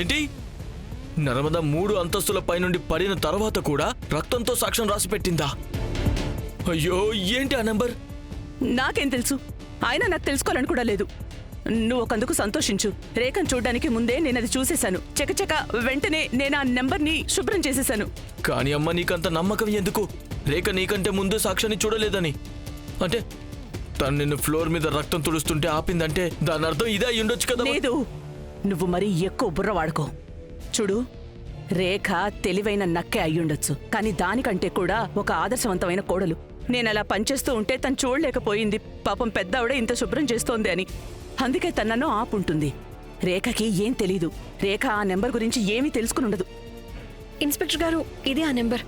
ఏంటి? నర్మద 3 అంతస్తుల పైనుండి పడిన తర్వాత కూడా రక్తంతో సాక్ష్యం రాసి పెట్టిందా? అయ్యో, ఏంటి ఆ నెంబర్? నాకేం తెలుసు? ఆయన నాకు తెలుసుకోవాలని కూడా లేదు. నువ్వు ఒకందుకు సంతోషించు. రేఖను చూడ్డానికి ముందే నేనది చూసేశాను. చకచక వెంటనే నేను ఆ నెంబర్ని శుభ్రం చేసేశాను. కానీ అమ్మ, నీకంత నమ్మకం ఎందుకు? రేఖ నీకంటే ముందు సాక్ష్యాన్ని చూడలేదని అంటే తను నిన్ను ఫ్లోర్ మీద రక్తం తుడుస్తుంటే ఆపిందంటే దాని అర్థం ఇదే అయి ఉండొచ్చు కదా? లేదు, నువ్వు మరీ ఎక్కువ బుర్ర వాడుకో. చూడు, రేఖ తెలివైన నక్కే అయ్యుండొచ్చు, కానీ దానికంటే కూడా ఒక ఆదర్శవంతమైన కోడలు. నేనలా పనిచేస్తూ ఉంటే తను చూడలేకపోయింది. పాపం పెద్దావిడ ఇంత శుభ్రం చేస్తోంది అని. అందుకే తనను ఆపుంటుంది. రేఖకి ఏం తెలీదు. రేఖ ఆ నెంబర్ గురించి ఏమీ తెలుసుకునుండదు. ఇన్స్పెక్టర్ గారు, ఇదే ఆ నెంబర్.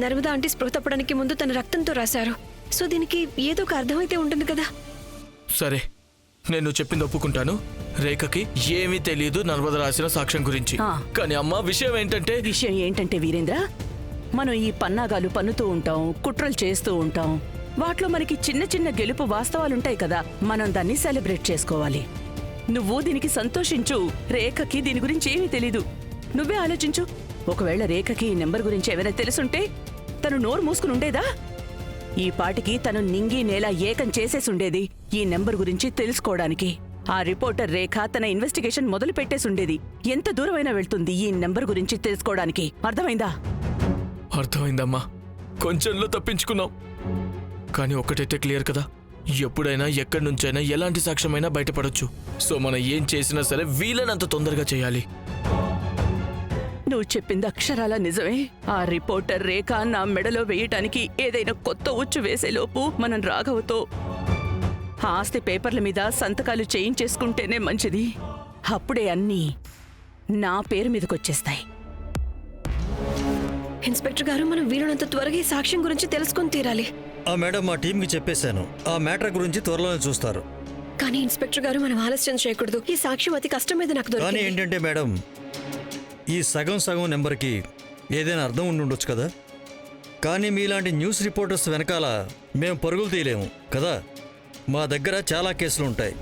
నర్మదా ఆంటీ స్పృహ తప్పడానికి ముందు తన రక్తంతో రాశారు. సో దీనికి ఏదో ఒక అర్థమైతే ఉంటుంది కదా. సరే, నేను చెప్పింది ఒప్పుకుంటాను. రేఖకి ఏమీ తెలియదు నర్మద రాసిన సాక్ష్యం గురించి. కానీ అమ్మ, విషయం ఏంటంటే వీరేంద్ర, మనం ఈ పన్నాగాలు పన్నుతూ ఉంటాం, కుట్రలు చేస్తూ ఉంటాం. వాటిలో మనకి చిన్న చిన్న గెలుపు వాస్తవాలుంటాయి కదా. మనం దాన్ని సెలబ్రేట్ చేసుకోవాలి. నువ్వు దీనికి సంతోషించు. రేఖకి దీని గురించి ఏమీ తెలీదు. నువ్వే ఆలోచించు. ఒకవేళ రేఖకి ఈ నెంబర్ గురించి ఏమైనా తెలుసుంటే తను నోరు మూసుకుని ఉండేదా? ఈ పాటికి తను నింగి నేల ఏకం చేసేసుండేది ఈ నెంబర్ గురించి తెలుసుకోవడానికి. ఆ రిపోర్టర్ రేఖ తన ఇన్వెస్టిగేషన్ మొదలు పెట్టేసుండేది. ఎంత దూరమైనా వెళ్తుంది ఈ నెంబర్ గురించి తెలుసుకోవడానికి. అర్థమైందా? అర్థమైందమ్మా. కొంచెంలో తప్పించుకున్నాం. కానీ ఒక్కటైతే క్లియర్ కదా, ఎప్పుడైనా ఎక్కడి నుంచైనా ఎలాంటి సాక్ష్యమైనా బయటపడొచ్చు. సో మనం ఏం చేసినా సరే వీలైనంత తొందరగా చేయాలి. నువ్వు చెప్పింది అక్షరాల నిజమే. ఆ రిపోర్టర్ రేఖ నా మెడలో వేయటానికి ఏదైనా కొత్త ఉచ్చు వేసేలోపు మనం రాఘవతో ఆస్తి పేపర్ల మీద సంతకాలు చేయించేసుకుంటేనే మంచిది. అప్పుడే అన్నీ నా పేరు మీదకొచ్చేస్తాయి. ఇన్స్పెక్టర్ గారు, మనం వీలున్నంత త్వరగా ఈ సాక్ష్యం గురించి తెలుసుకుని తీరాలి. ఆ మేడం, మా టీంకి చెప్పేశాను. ఆ మ్యాటర్ గురించి త్వరలోనే చూస్తారు. కానీ ఇన్స్పెక్టర్ గారు, మనం ఆలస్యం చేయకూడదు. ఈ సాక్ష్యం అతి కష్టం మీద నాకు కానీ దొరికింది. ఏంటంటే మేడం, ఈ సగం నెంబర్కి ఏదైనా అర్థం ఉండొచ్చు కదా. కానీ మీలాంటి న్యూస్ రిపోర్టర్స్ వెనకాల మేము పరుగులు తీయలేము కదా. మా దగ్గర చాలా కేసులు ఉంటాయి.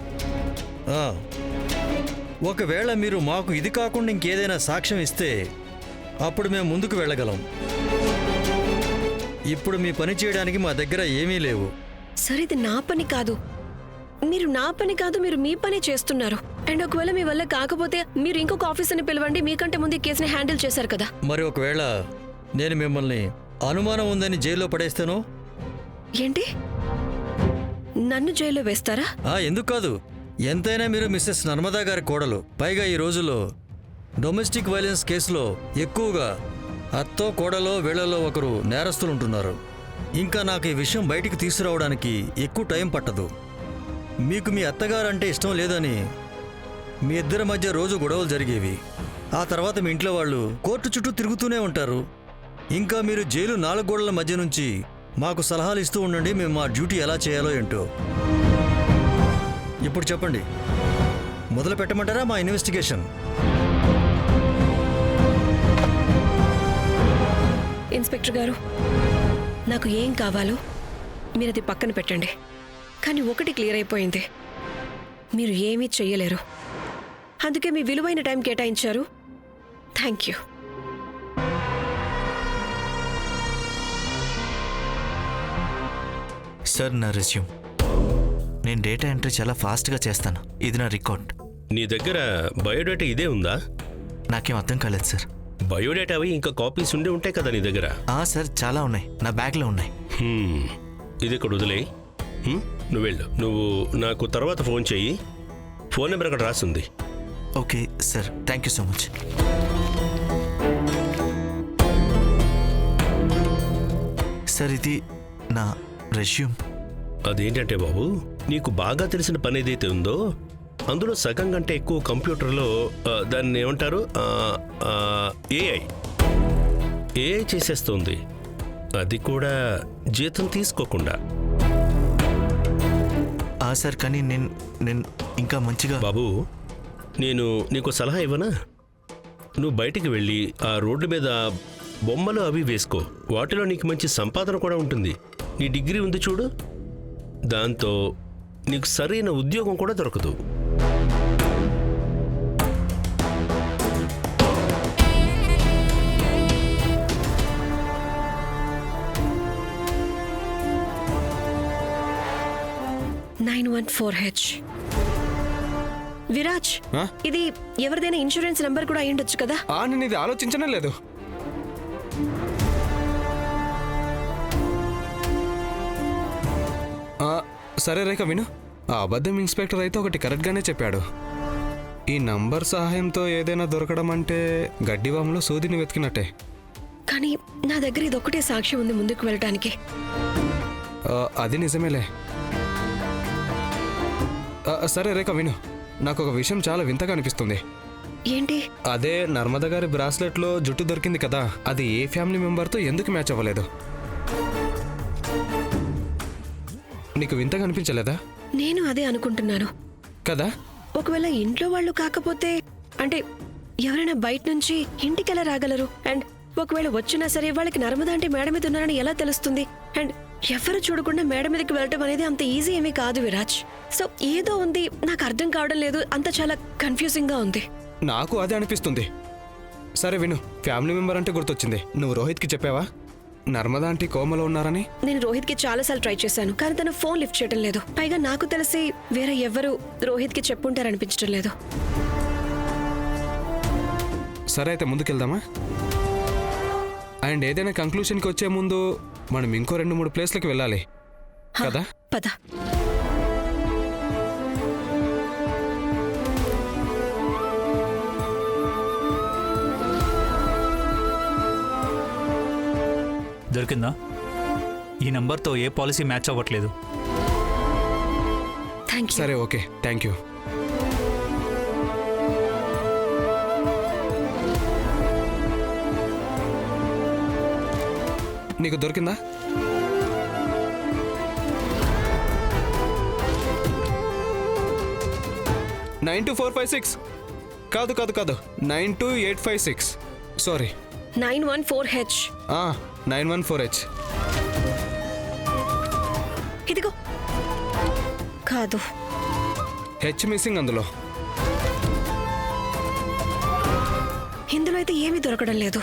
ఒకవేళ మీరు మాకు ఇది కాకుండా ఇంకేదైనా సాక్ష్యం ఇస్తే అప్పుడు మేము ముందుకు వెళ్ళగలం. ఇప్పుడు మీ పని చేయడానికి మా దగ్గర ఏమీ లేవు. సరే, ఇది నా పని కాదు. మీరు మీ పని చేస్తున్నారు. అండ్ ఒకవేళ మీ వల్ల కాకపోతే మీరు ఇంకొక ఆఫీసర్ని పిలవండి. మీకంటే ముందు ఈ కేసుని హ్యాండిల్ చేశారు కదా. మరి ఒకవేళ నేను మిమ్మల్ని అనుమానం ఉందని జైల్లో పడేస్తానో? ఏంటి, నన్ను జైల్లో వేస్తారా? ఎందుకు కాదు. ఎంతైనా మీరు మిస్సెస్ నర్మదా గారి కోడలు. పైగా ఈ రోజుల్లో డొమెస్టిక్ వైలెన్స్ కేసులో ఎక్కువగా అత్తో కోడలో వీళ్లలో ఒకరు నేరస్తులుంటున్నారు. ఇంకా నాకు ఈ విషయం బయటికి తీసుకురావడానికి ఎక్కువ టైం పట్టదు. మీకు మీ అత్తగారంటే ఇష్టం లేదని మీ ఇద్దరి మధ్య రోజు గొడవలు జరిగేవి. ఆ తర్వాత మీ ఇంట్లో వాళ్ళు కోర్టు చుట్టూ తిరుగుతూనే ఉంటారు. ఇంకా మీరు జైలు 4 గోడల మధ్య నుంచి మాకు సలహాలు ఇస్తూ ఉండండి. మేము మా డ్యూటీ ఎలా చేయాలో ఏంటో. ఇప్పుడు చెప్పండి, మొదలు పెట్టమంటారా మా ఇన్వెస్టిగేషన్? ఇన్స్పెక్టర్ గారు, నాకు ఏం కావాలో మీరు అది పక్కన పెట్టండి. కానీ ఒకటి క్లియర్ అయిపోయింది, మీరు ఏమీ చెయ్యలేరు. అందుకే మీ విలువైన టైం కేటాయించారు. Thank you. సార్, నా రెజ్యూమ్. నేను డేటా ఎంట్రీ చాలా ఫాస్ట్గా చేస్తాను. ఇది నా రికార్డ్. నీ దగ్గర బయోడేటా ఇదే ఉందా? నాకేం అర్థం కాలేదు సార్. బయోడేటా అవి ఇంకా కాపీస్ ఉండే ఉంటాయి కదా నీ దగ్గర? సార్, చాలా ఉన్నాయి. నా బ్యాగ్లో ఉన్నాయి. ఇది ఇక్కడ వదిలే. నువ్వు వెళ్ళు. నువ్వు నాకు తర్వాత ఫోన్ చెయ్యి. ఫోన్ నెంబర్ అక్కడ రాస్తుంది. Okay sir, thank you so much. Sir, ఇది నా రెజ్యూమ్. అదేంటంటే బాబు, నీకు బాగా తెలిసిన పని ఏదైతే ఉందో అందులో సగం కంటే ఎక్కువ కంప్యూటర్లో దాన్ని ఏమంటారు, ఏఐ చేసేస్తుంది. అది కూడా జీతం తీసుకోకుండా. సార్, కానీ నేను ఇంకా మంచిగా. బాబు, నేను నీకు సలహా ఇవ్వనా? నువ్వు బయటికి వెళ్ళి ఆ రోడ్డు మీద బొమ్మలు అవి వేసుకో. వాటిలో నీకు మంచి సంపాదన కూడా ఉంటుంది. నీ డిగ్రీ ఉంది చూడు, దాంతో నీకు సరైన ఉద్యోగం కూడా దొరకదు. 914H. విరాజ్, ఆ? ఇది ఎవరిదైనా ఇన్సూరెన్స్ నంబర్ కూడా అయ్యుండొచ్చు కదా? నేను ఇది ఆలోచించనే లేదు. సరే రేఖ విను, ఆ అబద్ధం ఇన్స్పెక్టర్ అయితే ఒకటి కరెక్ట్గానే చెప్పాడు. ఈ నంబర్ సహాయంతో ఏదైనా దొరకడం అంటే గడ్డివాములో సూదిని వెతికినట్టే. కానీ నా దగ్గర ఇదొక్కటే సాక్ష్యం ఉంది ముందుకు వెళ్ళటానికి. అది నిజమేలే. సరే రేఖ విను, నాకు ఒక విషయం చాలా వింతగా అనిపిస్తుంది. ఏంటి? అదే నర్మద గారి బ్రాస్లెట్లో జుట్టు దొరికింది కదా, అది ఏ ఫ్యామిలీ మెంబర్తో ఎందుకు మ్యాచ్ అవ్వలేదు? నీకు వింతగా అనిపించలేదా? నేను అదే అనుకుంటున్నాను. కదా? ఒకవేళ ఇంట్లో వాళ్ళు కాకపోతే, అంటే ఎవరైనా బయట నుంచి ఇంటికి ఎలా రాగలరు? అండ్ ఒకవేళ వచ్చినా సరే వాళ్ళకి నర్మద అంటే మేడ మీద ఉన్నారని ఎలా తెలుస్తుంది? అండ్ ఎవరు చూడకుండా మేడ మీదకి వెళ్ళటం అనేది అంత ఈజీ ఏమీ కాదు విరాజ్. సో ఏదో ఉంది, నాకు అర్థం కావడం లేదు, అంత చాలా కన్ఫ్యూజింగ్ గా ఉంది. నాకు అదే అనిపిస్తుంది. సరే విను, ఫ్యామిలీ మెంబర్ అంటే గుర్తొచ్చింది. నువ్వు రోహిత్కి చెప్పావా నర్మద ఆంటీ కోమలో ఉన్నారని? నేను రోహిత్ కి చాలాసార్లు ట్రై చేశాను, కానీ తను ఫోన్ లిఫ్ట్ చేయడం లేదు. పైగా నాకు తెలిసి వేరే ఎవరు రోహిత్ కి చెప్పుంటారనిపించడం లేదు. సరే అయితే ముందుకెళ్దామా? అండ్ ఏదైనా కంక్లూషన్కి వచ్చే ముందు మనం ఇంకో 2-3 ప్లేస్లకు వెళ్ళాలి కదా? పద. దొరికిందా? ఈ నంబర్తో ఏ పాలసీ మ్యాచ్ అవ్వట్లేదు. Thank you. సరే ఓకే, థ్యాంక్ యూ. నీకు దొరికిందా? నైన్ 9456 కాదు కాదు కాదు 92856. Sorry, 914H. 914H. ఇదిగో. కాదు. హెచ్ మిస్సింగ్ అందులో. ఇందులో అయితే ఏమీ దొరకడం లేదు.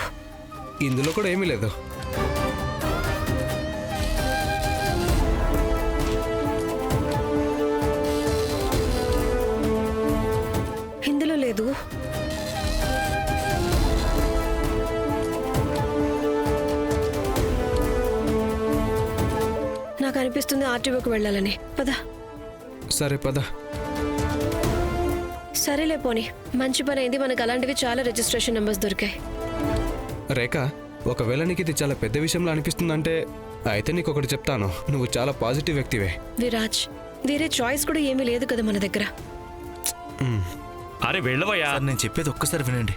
ఇందులో కూడా ఏమీ లేదు. ఇందులో లేదు. నాకు అనిపిస్తుంది ఆర్టీఓకి వెళ్ళాలని. పద. సరే పద. సరేలే పోనీ, మంచి పని అయింది. మనకు అలాంటివి చాలా రిజిస్ట్రేషన్ నెంబర్స్ దొరికాయి. రేఖ, ఒకవేళ నీకు ఇది చాలా పెద్ద విషయంలో అనిపిస్తుందంటే అయితే నీకు ఒకటి చెప్తాను. నువ్వు చాలా పాజిటివ్ వ్యక్తివే. విరాజ్, వేరే చాయిస్ కూడా ఏమీ లేదు కదా మన దగ్గర. అరే వెళ్ళవయ్యా. సార్ నేను చెప్పేది ఒక్కసారి వినండి.